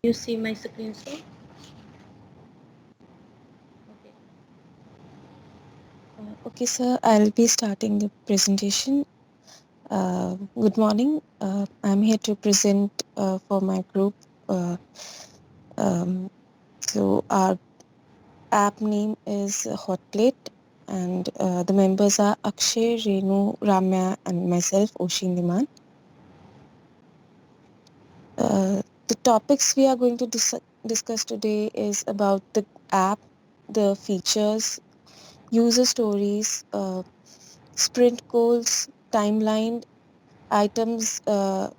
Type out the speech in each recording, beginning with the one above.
You see my screen, sir? Okay. Okay, sir, I'll be starting the presentation. Good morning. I'm here to present for my group. Uh, um, so our app name is Hotplate, and the members are Akshay, Renu, Ramya, and myself, Oshin Liman. The topics we are going to discuss today is about the app, the features, user stories, sprint goals, timeline, items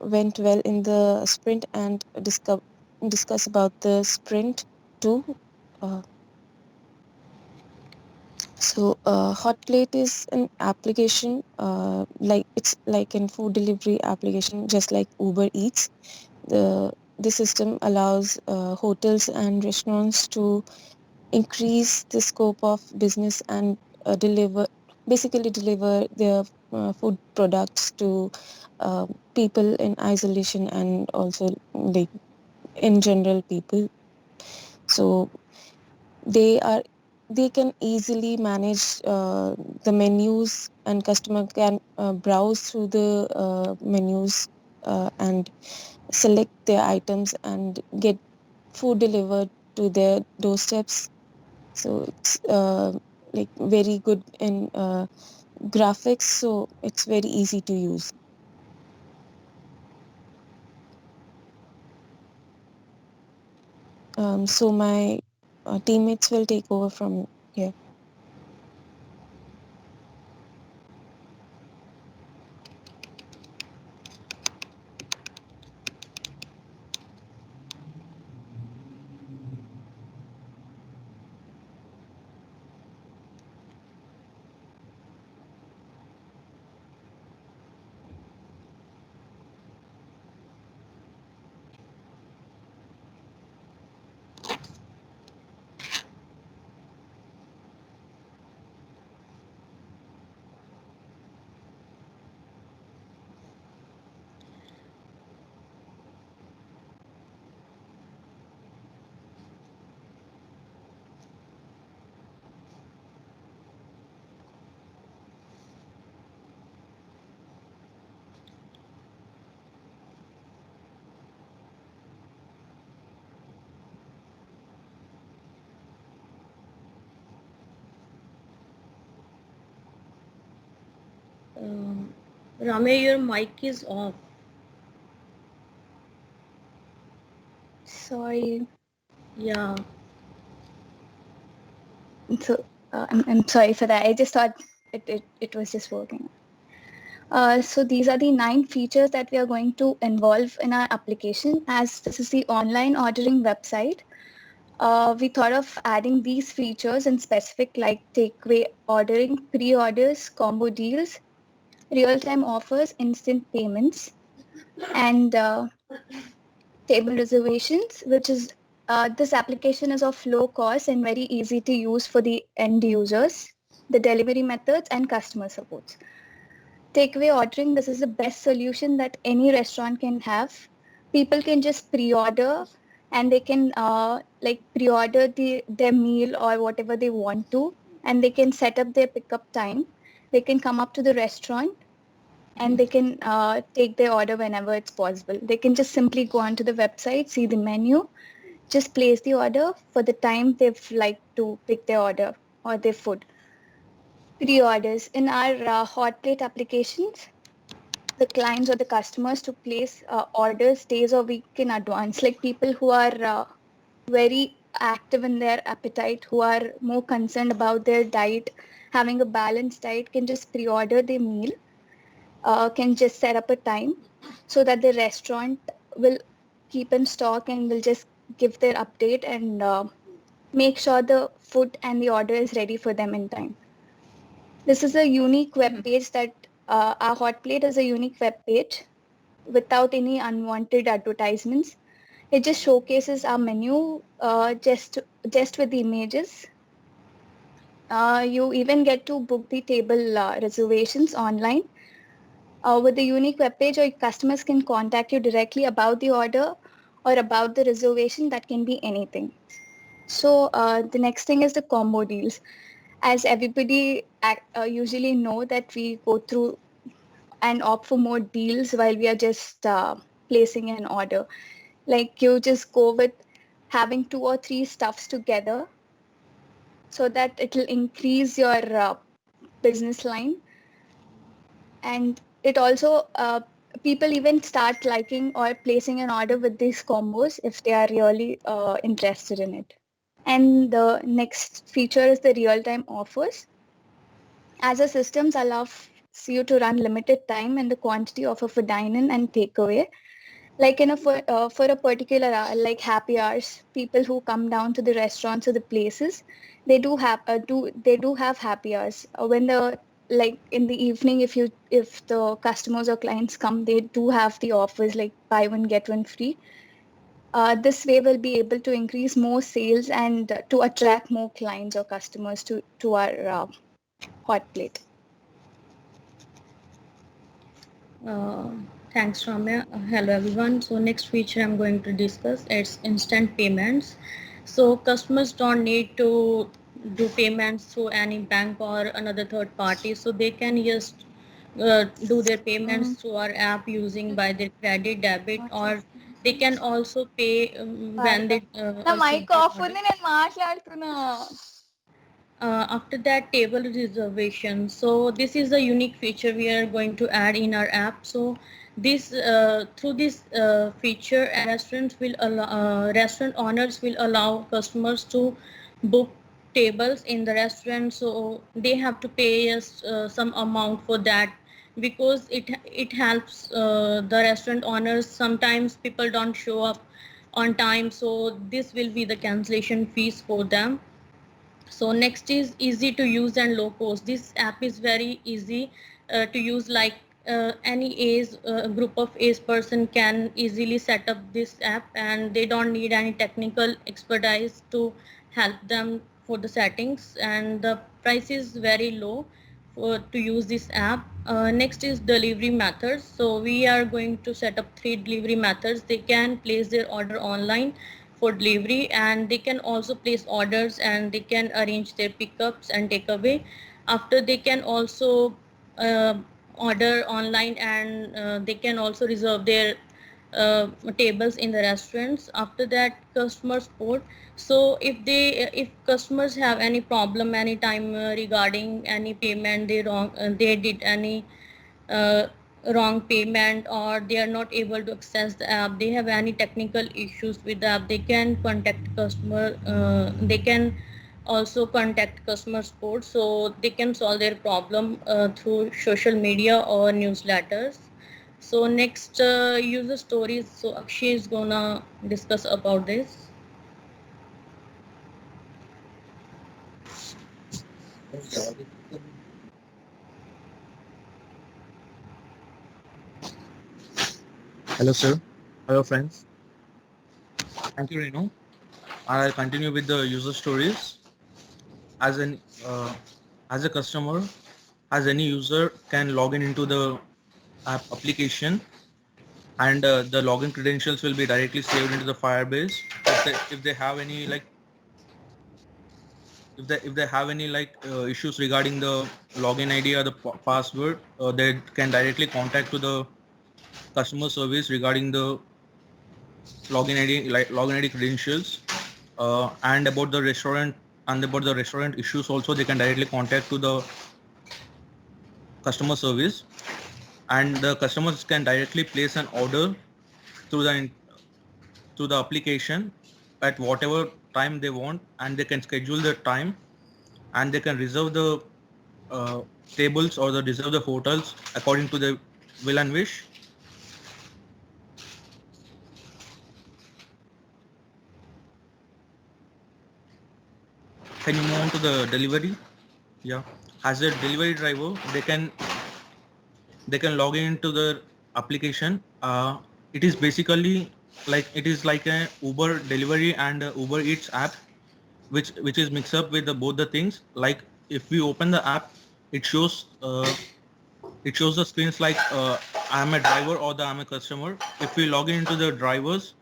went well in the sprint, and discuss about the sprint too. Uh, Hotplate is an application, like it's like an food delivery application, just like Uber Eats. The system allows hotels and restaurants to increase the scope of business and deliver their food products to people in isolation, and also like in general people. So they are they can easily manage the menus, and customer can browse through the menus and select their items and get food delivered to their doorsteps. So it's like very good in graphics, so it's very easy to use. So my teammates will take over from here. Rame, your mic is off. Sorry. Yeah. So I'm sorry for that. I just thought it was just working. So these are the 9 features that we are going to involve in our application. As this is the online ordering website, we thought of adding these features in specific, like takeaway ordering, pre-orders, combo deals, real-time offers, instant payments, and table reservations, which is this application is of low cost and very easy to use for the end users, the delivery methods, and customer supports. Takeaway ordering, this is the best solution that any restaurant can have. People can just pre-order, and they can like pre-order their meal or whatever they want to, and they can set up their pickup time. They can come up to the restaurant, and they can take their order whenever it's possible. They can just simply go onto the website, see the menu, just place the order for the time they've like to pick their order or their food. Pre-orders in our Hotplate applications, the clients or the customers to place orders days or week in advance, like people who are very active in their appetite, who are more concerned about their diet, having a balanced diet, can just pre-order their meal, can just set up a time so that the restaurant will keep in stock and will just give their update and make sure the food and the order is ready for them in time. This is a unique web page that our Hotplate is a unique web page without any unwanted advertisements. It just showcases our menu just with the images. You even get to book the table reservations online. With the unique webpage, your customers can contact you directly about the order, or about the reservation, that can be anything. So the next thing is the combo deals. As everybody usually know that we go through and opt for more deals while we are just placing an order. Like you just go with having 2 or 3 stuffs together so that it will increase your business line. And it also, people even start liking or placing an order with these combos if they are really interested in it. And the next feature is the real-time offers. As a systems allows you to run limited time and the quantity offer for dine-in and takeaway. Like for a particular hour, like happy hours, people who come down to the restaurants or the places, they do have happy hours. When the like in the evening, if the customers or clients come, they do have the offers like buy one get one free. This way we'll be able to increase more sales and to attract more clients or customers to our hot plate. Thanks, Ramya. Hello, everyone. So next feature I'm going to discuss is instant payments. So customers don't need to do payments through any bank or another third party. So they can just do their payments through our app using by their credit, debit, or they can also pay when they నా also mic their of order. ఉంది, నేను మాట్లాడుతున్నా. After that, table reservation. So this is a unique feature we are going to add in our app. So this through this feature, restaurant owners will allow customers to book tables in the restaurant. So they have to pay us some amount for that, because it helps the restaurant owners. Sometimes people don't show up on time, so this will be the cancellation fees for them. So next is easy to use and low cost. This app is very easy to use, like any age group of age person can easily set up this app, and they don't need any technical expertise to help them for the settings, and the price is very low to use this app. Next is delivery methods. So we are going to set up 3 delivery methods. They can place their order online for delivery, and they can also place orders, and they can arrange their pickups and takeaway. After, they can also uh, order online, and they can also reserve their tables in the restaurants. After that, customer support. So if customers have any problem anytime regarding any payment, they did any uh, wrong payment, or they are not able to access the app, they have any technical issues with the app, they can contact customer, they can also contact customer support, so they can solve their problem through social media or newsletters. So next, user stories. So Akshay is gonna discuss about this. Hello, sir. Hello, friends. Thank you, Renu. I'll continue with the user stories. As an as a customer, as any user can log in into the app application, and the login credentials will be directly saved into the Firebase. If they have any like if they have any issues regarding the login ID or the password, they can directly contact to the customer service regarding the login ID credentials, and about the restaurant issues also they can directly contact to the customer service, and the customers can directly place an order through the application at whatever time they want, and they can schedule the time, and they can reserve the tables or reserve the hotels according to their will and wish. Can you move on to the delivery? Yeah, as a delivery driver, they can log in into the application. It is basically like a Uber delivery and a Uber Eats app, which is mixed up with both the things. Like if we open the app, it shows the screens like I'm a driver or I'm a customer. If we log in into the drivers,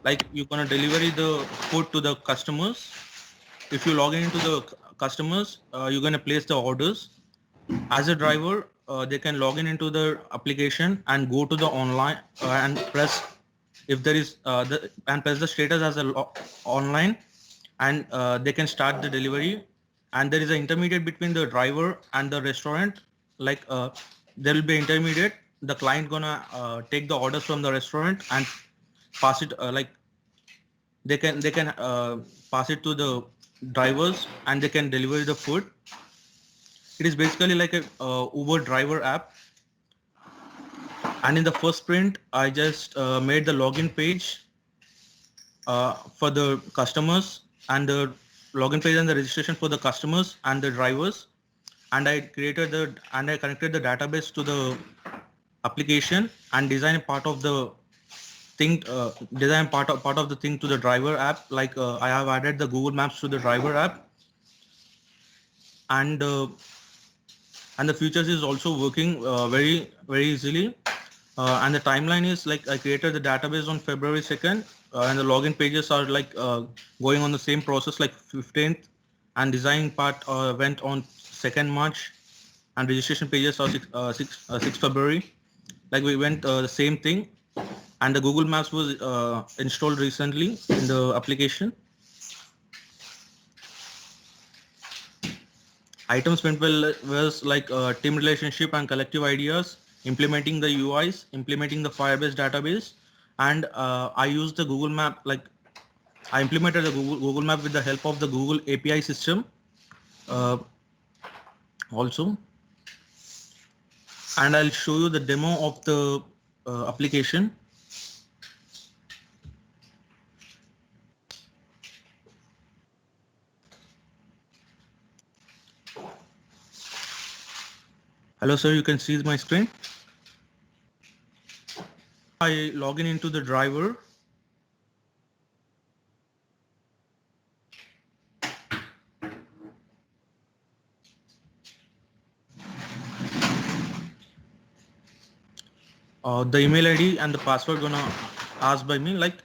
like you're gonna deliver the food to the customers. If you log in into the customers, you're gonna place the orders. As a driver, they can log in into the application and go to the online and press if there is and press the status as a online, and they can start the delivery. And there is an intermediate between the driver and the restaurant. Like there will be intermediate. The client gonna take the orders from the restaurant and pass it like they can pass it to the drivers and they can deliver the food. It is basically like a Uber driver app. And in the first sprint, I just made the login page for the customers, and the login page and the registration for the customers and the drivers. And I connected the database to the application and designed part of the thing, part of the thing to the driver app. Like I have added the Google Maps to the driver app, and the features is also working very easily. And the timeline is like I created the database on February 2nd, and the login pages are like going on the same process like 15th, and design part went on 2nd March, and registration pages are 6 February. Like we went the same thing, and the Google Maps was installed recently in the application. Items sprint was like team relationship and collective ideas, implementing the UIs, implementing the Firebase database, and I used the Google Map. Like I implemented the Google Map with the help of the Google API system also. And I'll show you the demo of the application. Hello, sir. You can see my screen. I log in into the driver. The email ID and the password gonna ask by me. Like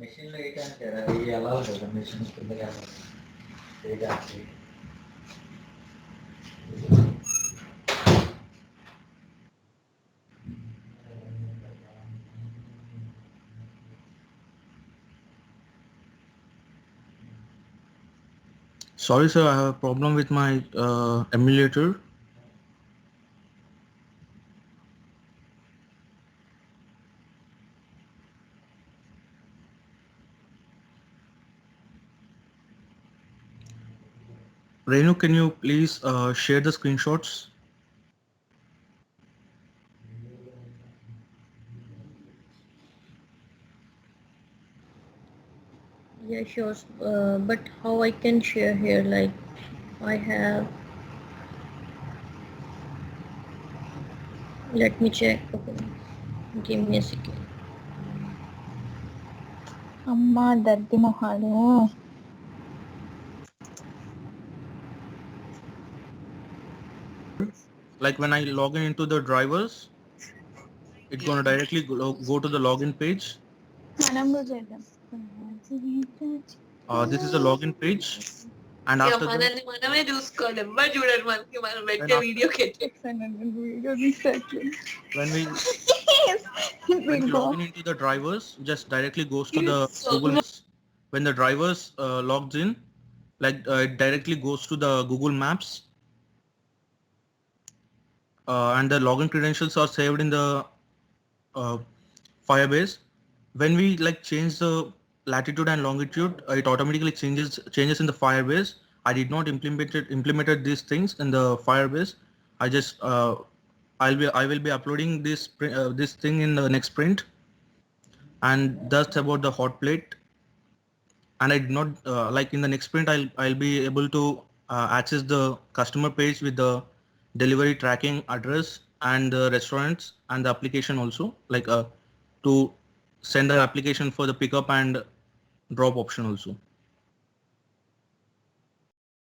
machine లో వేయడానికి అది ఎలా ఉంటుంది machine కిందకి వేయడానికి sorry, sir. I have a problem with my emulator. Renu, can you please share the screenshots? Yeah, sure. But how I can share here? Like, I have. Let me check. Okay. Give me a second. అమ్మా దద్ది మొహాలు. Like when I log in into the drivers, it's gonna directly go to the login page. మనం కూడా చేద్దాం. This is the login page, and after that, మనల్ని మనమే చూసుకోవాలి ఎవ్వరు చూడరు మనకి మనం పెట్టే వీడియోకి when we log in into the drivers, just directly goes to the Google. When the drivers logs in, like it directly goes to the Google Maps, and the login credentials are saved in the Firebase. When we like change the latitude and longitude, it automatically changes in the Firebase. I did not implemented these things in the Firebase. I just I will be uploading this thing in the next sprint. And that's about the hot plate. And I did not like in the next sprint I'll be able to access the customer page with the delivery tracking address and the restaurants and the application also, like to send an application for the pickup and drop option also.